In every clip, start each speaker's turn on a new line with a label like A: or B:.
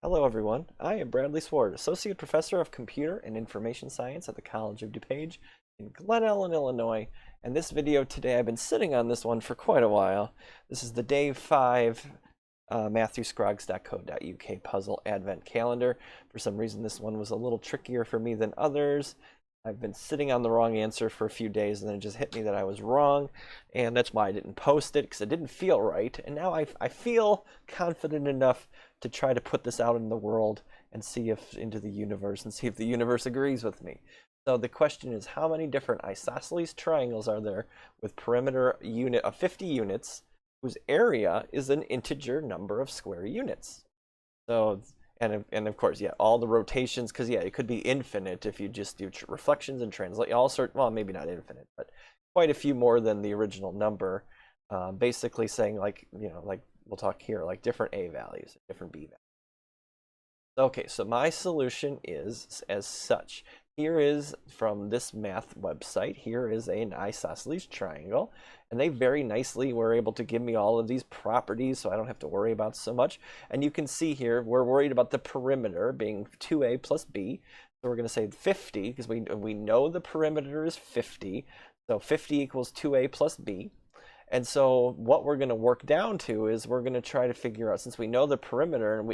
A: Hello everyone, I am Bradley Sward, Associate Professor of Computer and Information Science at the College of DuPage in Glen Ellen, Illinois. And this video today, I've been sitting on this one for quite a while. This is the Day 5 MatthewScroggs.co.uk puzzle advent calendar. For some reason this one was a little trickier for me than others. I've been sitting on the wrong answer for a few days and then it just hit me that I was wrong, and that's why I didn't post it, because it didn't feel right. And now I feel confident enough to try to put this out in the world and see if into the universe and see if the universe agrees with me. So the question is, how many different isosceles triangles are there with perimeter unit of 50 units whose area is an integer number of square units? So and of course, yeah, all the rotations, because yeah, it could be infinite if you just do reflections and translate all sort. Well, maybe not infinite, but quite a few more than the original number. Basically saying, like, like we'll talk here, like different a values, different b values. Okay, so my solution is as such. Here is, from this math website, here is an isosceles triangle, and they very nicely were able to give me all of these properties, so I don't have to worry about so much. And you can see here, we're worried about the perimeter being 2a plus b, so we're going to say 50, because we know the perimeter is 50, so 50 equals 2a plus b. And so what we're going to work down to is we're going to try to figure out, since we know the perimeter,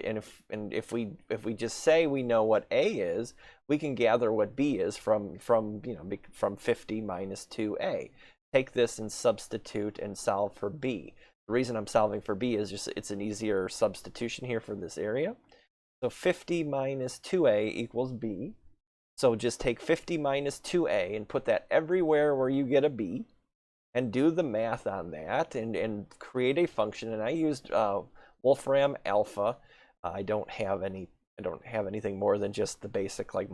A: and if we just say we know what a is, we can gather what b is from 50 minus 2a. Take this and substitute and solve for b. The reason I'm solving for b is just it's an easier substitution here for this area. So 50 minus 2a equals b. So just take 50 minus 2a and put that everywhere where you get a b, and do the math on that and create a function. And I used Wolfram alpha. I don't have anything more than just the basic, like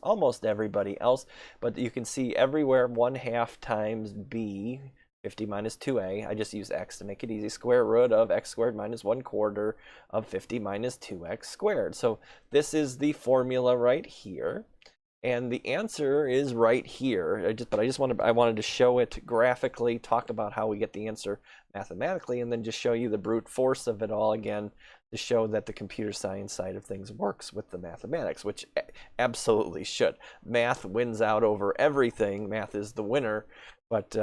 A: almost everybody else. But you can see everywhere 1/2 times b, 50 minus 2a. I just use x to make it easy. Square root of x squared minus 1/4 of 50 minus 2x squared. So this is the formula right here. And the answer is right here. I wanted to show it graphically, talk about how we get the answer mathematically, and then just show you the brute force of it all again to show that the computer science side of things works with the mathematics, which absolutely should. Math wins out over everything. Math is the winner. But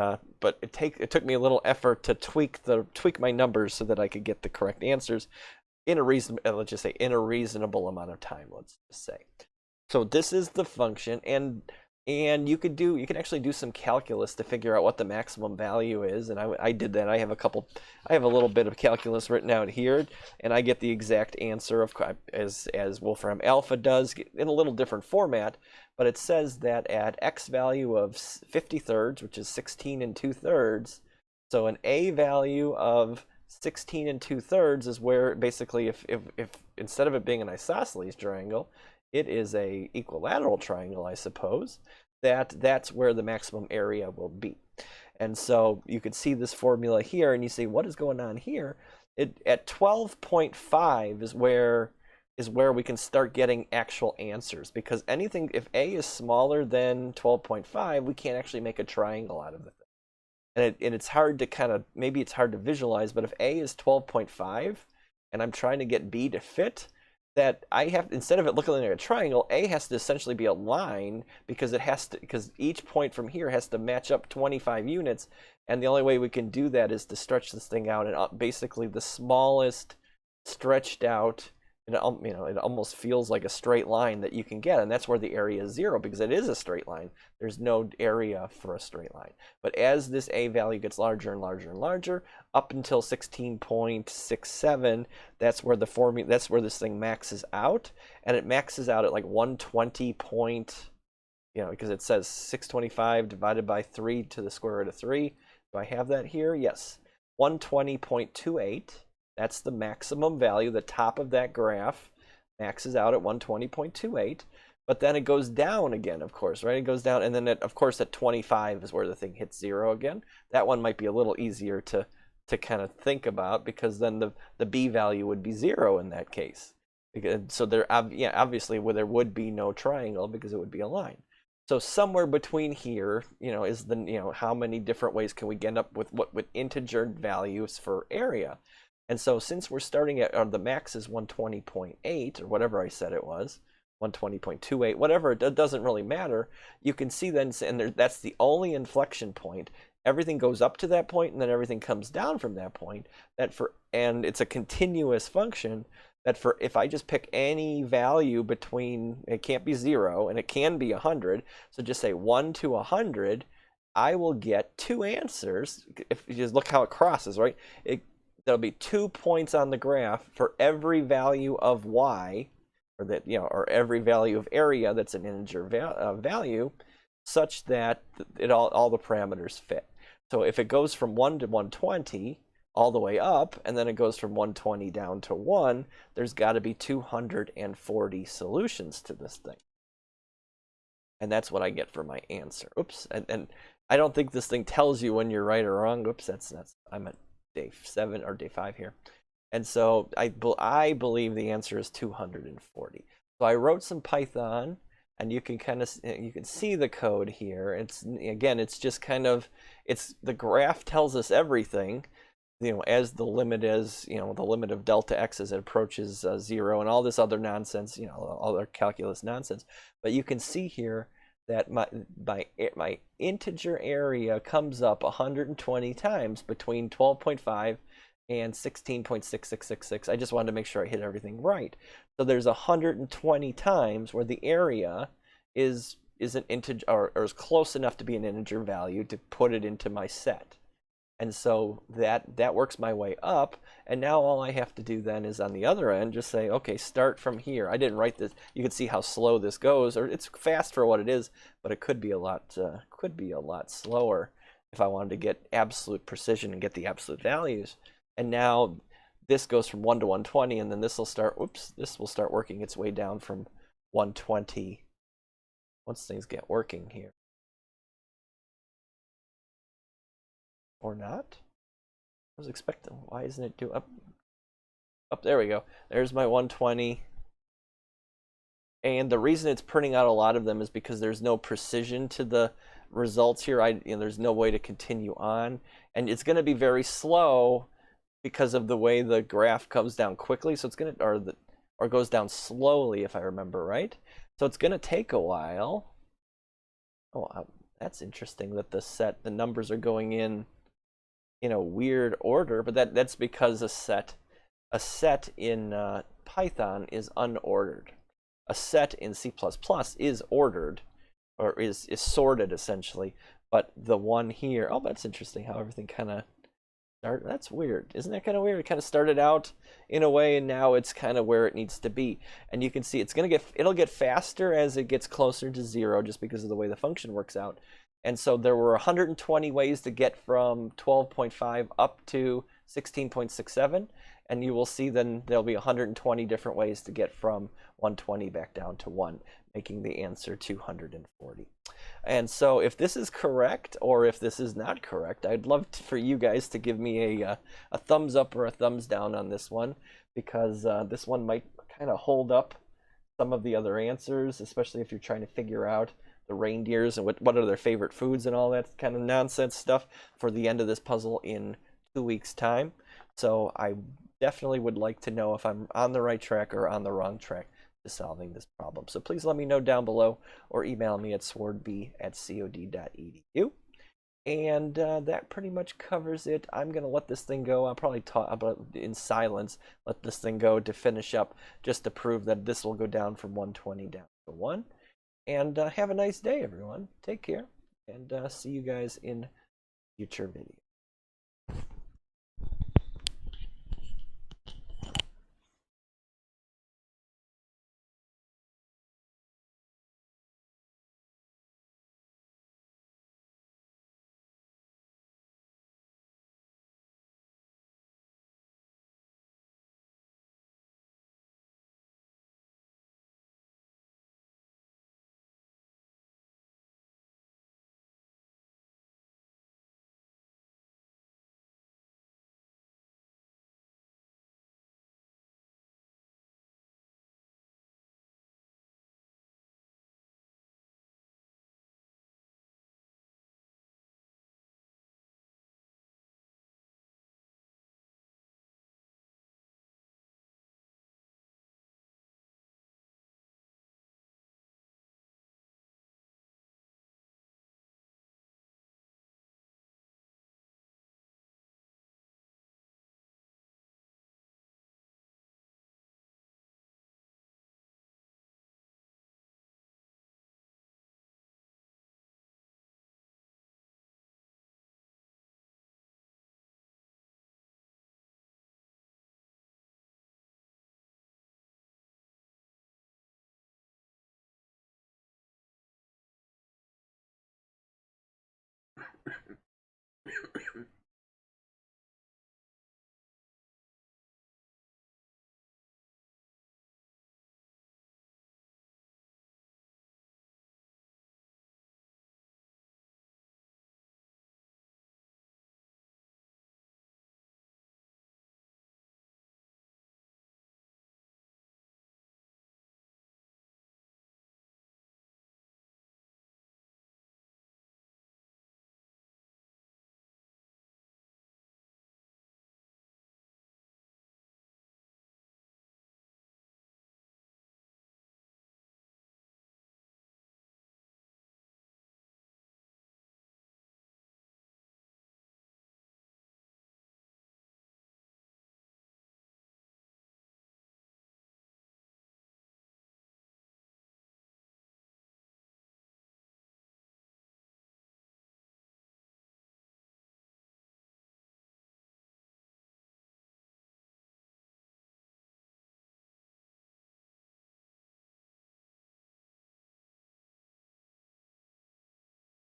A: it took me a little effort to tweak my numbers so that I could get the correct answers in a reasonable amount of time. Let's just say. So this is the function, and you can actually do some calculus to figure out what the maximum value is, and I did that. I have a little bit of calculus written out here, and I get the exact answer as Wolfram alpha does in a little different format, but it says that at x value of 50/3, which is 16 2/3, so an a value of 16 2/3 is where basically if instead of it being an isosceles triangle, it is a equilateral triangle, I suppose, that's where the maximum area will be. And so you can see this formula here, and you say, what is going on here? At 12.5 is where we can start getting actual answers, because if a is smaller than 12.5, we can't actually make a triangle out of it. And it's hard to maybe it's hard to visualize, but if a is 12.5 and I'm trying to get b to fit, that instead of it looking like a triangle, a has to essentially be a line, because each point from here has to match up 25 units, and the only way we can do that is to stretch this thing out, and basically the smallest stretched out, it almost feels like a straight line that you can get, and that's where the area is 0, because it is a straight line. There's no area for a straight line. But as this a value gets larger and larger and larger, up until 16.67, that's where this thing maxes out, and it maxes out at like 120 because it says 625 divided by 3 to the square root of 3. Do I have that here? Yes, 120.28. That's the maximum value. The top of that graph maxes out at 120.28, but then it goes down again, of course, right? It goes down, and then of course at 25 is where the thing hits 0 again. That one might be a little easier to kind of think about, because then the b value would be 0 in that case. So obviously there would be no triangle, because it would be a line. So somewhere between here, is how many different ways can we end up with integer values for area? And so since we're starting at, the max is 120.8 or whatever I said it was, 120.28, whatever, it doesn't really matter. You can see then, and that's the only inflection point. Everything goes up to that point, and then everything comes down from that point. And it's a continuous function. That for if I just pick any value between, it can't be 0 and it can be 100. So just say 1 to 100, I will get 2 answers. If you just look how it crosses, right? There'll be 2 points on the graph for every value of y, or that or every value of area that's an integer value, such that all the parameters fit. So if it goes from 1 to 120 all the way up, and then it goes from 120 down to 1, there's got to be 240 solutions to this thing. And that's what I get for my answer. Oops, and I don't think this thing tells you when you're right or wrong. Oops, I'm at day 7 or day 5 here. And so I believe the answer is 240. So I wrote some Python, and you can see the code here. It's just kind of, the graph tells us everything, as the limit is, the limit of delta x as it approaches 0, and all this other nonsense, all their calculus nonsense. But you can see here that my integer area comes up 120 times between 12.5 and 16.6666. I just wanted to make sure I hit everything right. So there's 120 times where the area is an integer, or is close enough to be an integer value to put it into my set. And so that works my way up, and now all I have to do then is on the other end just say, okay, start from here. I didn't write this. You can see how slow this goes, or it's fast for what it is, but it could be a lot slower if I wanted to get absolute precision and get the absolute values. And now this goes from 1 to 120, and then this will start working its way down from 120 once things get working here. Or not? I was expecting, why isn't it doing up? There we go. There's my 120. And the reason it's printing out a lot of them is because there's no precision to the results here. There's no way to continue on. And it's going to be very slow because of the way the graph comes down quickly. So it's going to, or goes down slowly, if I remember right. So it's going to take a while. Oh, that's interesting that the numbers are going in a weird order, but that's because a set in Python is unordered. A set in C++ is ordered, or is sorted essentially, but the one here, oh, that's interesting how everything kind of started. That's weird. Isn't that kind of weird? It kind of started out in a way, and now it's kind of where it needs to be. And you can see it'll get faster as it gets closer to 0, just because of the way the function works out. And so there were 120 ways to get from 12.5 up to 16.67. And you will see then there'll be 120 different ways to get from 120 back down to 1, making the answer 240. And so if this is correct, or if this is not correct, I'd love for you guys to give me a thumbs up or a thumbs down on this one, because this one might kind of hold up some of the other answers, especially if you're trying to figure out the reindeers and what are their favorite foods and all that kind of nonsense stuff for the end of this puzzle in 2 weeks' time. So I definitely would like to know if I'm on the right track or on the wrong track to solving this problem. So please let me know down below, or email me at swardb@cod.edu. And that pretty much covers it. I'm going to let this thing go. I'll probably talk about in silence, let this thing go to finish up, just to prove that this will go down from 120 down to 1. And have a nice day, everyone. Take care, and see you guys in future videos.